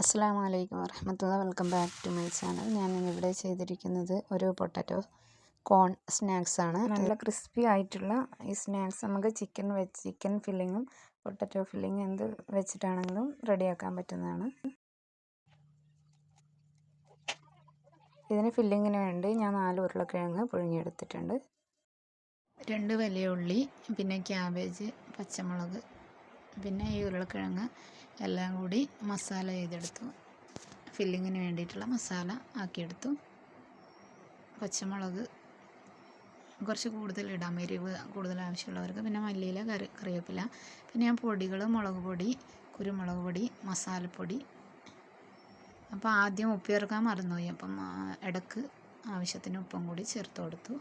അസ്സലാമു അലൈക്കും വറഹ്മത്തുള്ളാഹി. Welcome back to my channel. ഞാൻ ഇവിടെ ചെയ്തിരിക്കുന്നത് ഒരു പൊട്ടാറ്റോ കോൺ സ്നാക്സ് ആണ്. നല്ല ക്രിസ്പി ആയിട്ടുള്ള ഈ സ്നാക്സ് നമുക്ക് ചിക്കൻ ഫില്ലിങ്ങും പൊട്ടാറ്റോ ഫില്ലിങ് എന്ത് വെച്ചിട്ടാണെങ്കിലും റെഡിയാക്കാൻ പറ്റുന്നതാണ്. ഇതിന് ഫില്ലിങ്ങിന് വേണ്ടി ഞാൻ 4 ഉരുളക്കിഴങ്ങ് പുഴുങ്ങിയെടുത്തിട്ടുണ്ട്, 2 വലിയ ഉള്ളി, പിന്നെ ക്യാബേജ്, പച്ചമുളക്, പിന്നെ ഈ ഉരുളക്കിഴങ്ങ് എല്ലാം കൂടി മസാല ചെയ്തെടുത്തു. ഫില്ലിങ്ങിന് വേണ്ടിയിട്ടുള്ള മസാല ആക്കിയെടുത്തു. പച്ചമുളക് കുറച്ച് കൂടുതൽ ഇടാം, എരിവ് കൂടുതൽ ആവശ്യമുള്ളവർക്ക്. പിന്നെ മല്ലിയില, കറിവേപ്പില, പിന്നെ ഞാൻ പൊടികൾ മുളക് പൊടി, കുരുമുളക് പൊടി, മസാലപ്പൊടി. അപ്പോൾ ആദ്യം ഉപ്പ് ചേർക്കാൻ മറന്നുപോയി, അപ്പം ഇടക്ക് ആവശ്യത്തിന് ഉപ്പും കൂടി ചേർത്ത് കൊടുത്തു.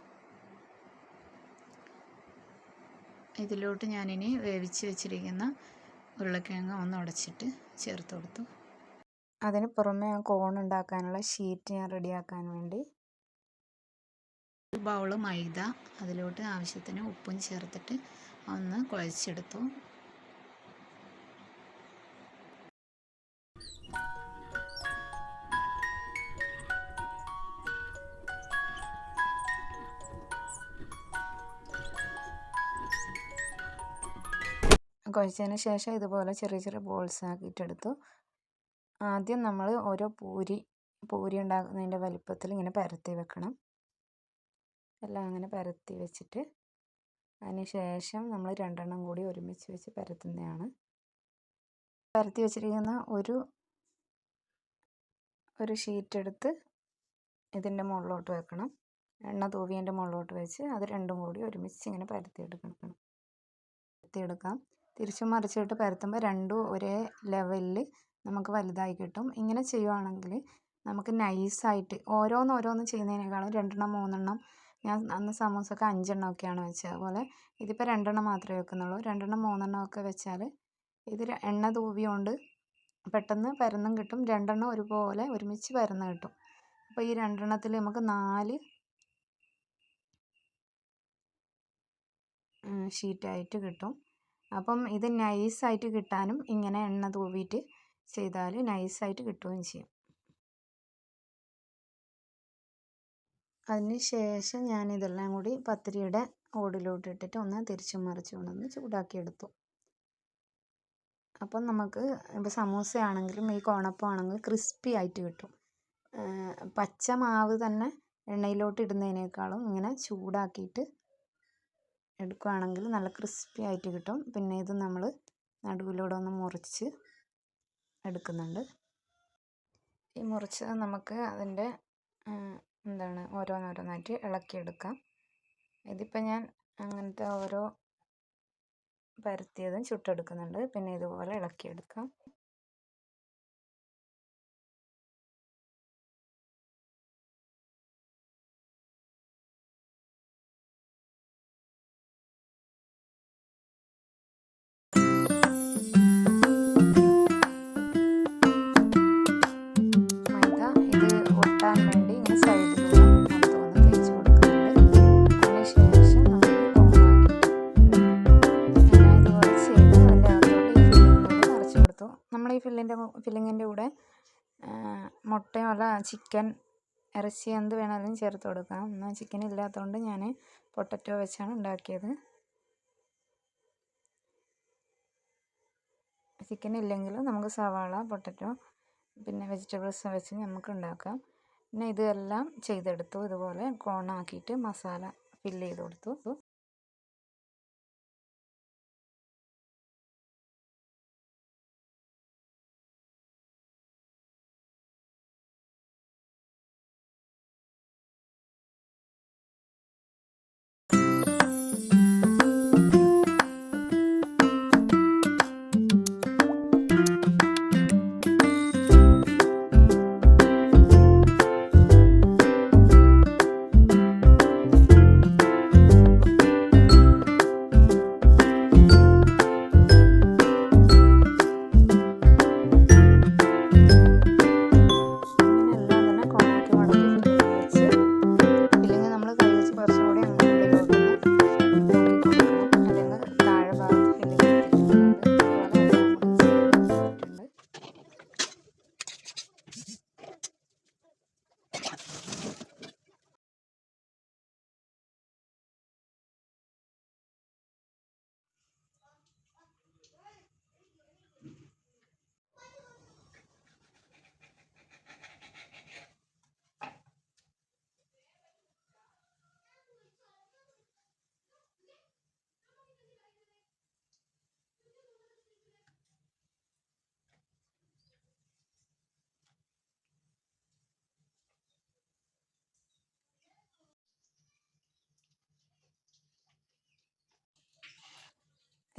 ഇതിലോട്ട് ഞാനിനി വേവിച്ച് വെച്ചിരിക്കുന്ന ഉരുളക്കിഴങ്ങ് ഒന്ന് ഉടച്ചിട്ട് ചേർത്ത് കൊടുത്തു. അതിന് പുറമെ കോൺ ഉണ്ടാക്കാനുള്ള ഷീറ്റ് ഞാൻ റെഡിയാക്കാൻ വേണ്ടി ഒരു ബൗള് മൈദ, അതിലോട്ട് ആവശ്യത്തിന് ഉപ്പും ചേർത്തിട്ട് ഒന്ന് കുഴച്ചെടുത്തു. കുഴച്ചതിന് ശേഷം ഇതുപോലെ ചെറിയ ചെറിയ ബോൾസ് ആക്കിയിട്ടെടുത്തു. ആദ്യം നമ്മൾ ഓരോ പൂരി ഉണ്ടാക്കുന്നതിൻ്റെ വലിപ്പത്തിൽ ഇങ്ങനെ പരത്തി വെക്കണം. എല്ലാം അങ്ങനെ പരത്തി വെച്ചിട്ട് അതിന് ശേഷം നമ്മൾ 2 എണ്ണം കൂടി ഒരുമിച്ച് വെച്ച് പരത്തുന്നതാണ്. പരത്തി വെച്ചിരിക്കുന്ന ഒരു ഷീറ്റ് എടുത്ത് ഇതിൻ്റെ മുകളിലോട്ട് വെക്കണം. എണ്ണ തൂവിയതിൻ്റെ മുകളിലോട്ട് വെച്ച് അത് രണ്ടും കൂടി ഒരുമിച്ച് ഇങ്ങനെ പരത്തിയെടുക്കാം. തിരിച്ചും മറിച്ചിട്ട് പരത്തുമ്പോൾ രണ്ടും ഒരേ ലെവലിൽ നമുക്ക് വലുതായി കിട്ടും. ഇങ്ങനെ ചെയ്യുവാണെങ്കിൽ നമുക്ക് നൈസായിട്ട് ഓരോന്ന് ചെയ്യുന്നതിനേക്കാളും 2 എണ്ണം 3 എണ്ണം, ഞാൻ അന്ന് സമൂസക്ക് 5 എണ്ണം ഒക്കെയാണ് വെച്ചത്. അതുപോലെ ഇതിപ്പോൾ 2 എണ്ണം മാത്രമേ വെക്കുന്നുള്ളൂ. 2 എണ്ണം 3 എണ്ണം ഒക്കെ വെച്ചാൽ ഇത് എണ്ണ തൂവിയോണ്ട് പെട്ടെന്ന് പരന്നും കിട്ടും. 2 എണ്ണം ഒരുപോലെ ഒരുമിച്ച് പരന്ന് കിട്ടും. അപ്പോൾ ഈ 2 എണ്ണത്തിൽ നമുക്ക് 4 ഷീറ്റായിട്ട് കിട്ടും. അപ്പം ഇത് നൈസായിട്ട് കിട്ടാനും ഇങ്ങനെ എണ്ണ തൂവിയിട്ട് ചെയ്താൽ നൈസായിട്ട് കിട്ടുകയും ചെയ്യും. അതിന് ശേഷം ഞാനിതെല്ലാം കൂടി പത്തിരിയുടെ ഓടിലോട്ട് ഇട്ടിട്ട് ഒന്ന് തിരിച്ചും മറിച്ചും കൊണ്ടൊന്ന് ചൂടാക്കിയെടുത്തു. അപ്പം നമുക്ക് ഇപ്പോൾ സമൂസയാണെങ്കിലും ഈ കോണപ്പം ആണെങ്കിലും ക്രിസ്പി ആയിട്ട് കിട്ടും. പച്ച മാവ് തന്നെ എണ്ണയിലോട്ട് ഇടുന്നതിനേക്കാളും ഇങ്ങനെ ചൂടാക്കിയിട്ട് എടുക്കുകയാണെങ്കിൽ നല്ല ക്രിസ്പി ആയിട്ട് കിട്ടും. പിന്നെ ഇത് നമ്മൾ നടുവിലൂടെ ഒന്ന് മുറിച്ച് എടുക്കുന്നുണ്ട്. ഈ മുറിച്ചത് നമുക്ക് അതിൻ്റെ ഓരോന്നോരോന്നായിട്ട് ഇളക്കിയെടുക്കാം. ഇതിപ്പോൾ ഞാൻ അങ്ങനത്തെ ഓരോ പരത്തിയതും ചുട്ടെടുക്കുന്നുണ്ട്. പിന്നെ ഇതുപോലെ ഇളക്കിയെടുക്കാം. നമ്മൾ ഈ ഫില്ലിങ്ങിൻ്റെ കൂടെ മുട്ടയോ അല്ല ചിക്കൻ, ഇറച്ചി എന്ത് വേണമെങ്കിലും ചേർത്ത് കൊടുക്കാം. എന്നാൽ ചിക്കൻ ഇല്ലാത്തതുകൊണ്ട് ഞാൻ പൊട്ടറ്റോ വെച്ചാണ് ഉണ്ടാക്കിയത്. ചിക്കൻ ഇല്ലെങ്കിലും നമുക്ക് സവാള, പൊട്ടറ്റോ, പിന്നെ വെജിറ്റബിൾസ് വെച്ച് നമുക്ക് ഉണ്ടാക്കാം. പിന്നെ ഇതെല്ലാം ചെയ്തെടുത്തു. ഇതുപോലെ കോണാക്കിയിട്ട് മസാല ഫില്ല് ചെയ്ത് കൊടുത്തു.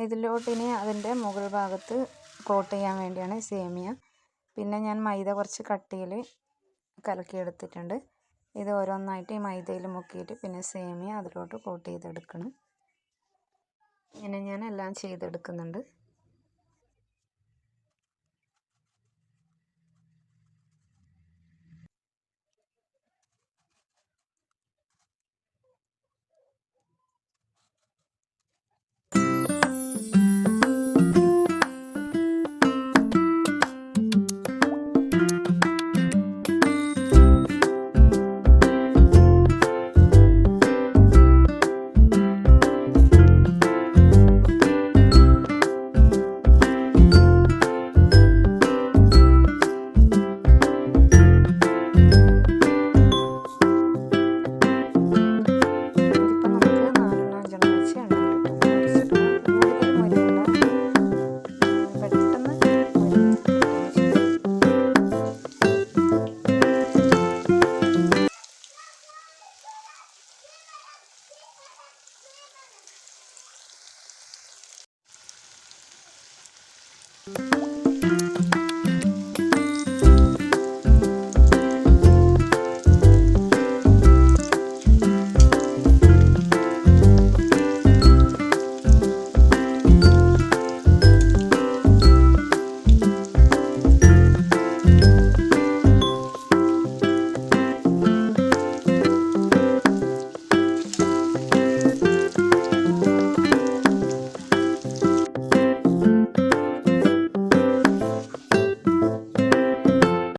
ഇതിലോട്ട് ഇനി അതിൻ്റെ മുകൾ ഭാഗത്ത് കോട്ട് ചെയ്യാൻ വേണ്ടിയാണ് സേമിയ. പിന്നെ ഞാൻ മൈദ കുറച്ച് കട്ടിയിൽ കലക്കിയെടുത്തിട്ടുണ്ട്. ഇത് ഓരോന്നായിട്ട് ഈ മൈദയിൽ മുക്കിയിട്ട് പിന്നെ സേമിയ അതിലോട്ട് കോട്ട് ചെയ്തെടുക്കണം. ഇങ്ങനെ ഞാൻ എല്ലാം ചെയ്തെടുക്കുന്നുണ്ട്.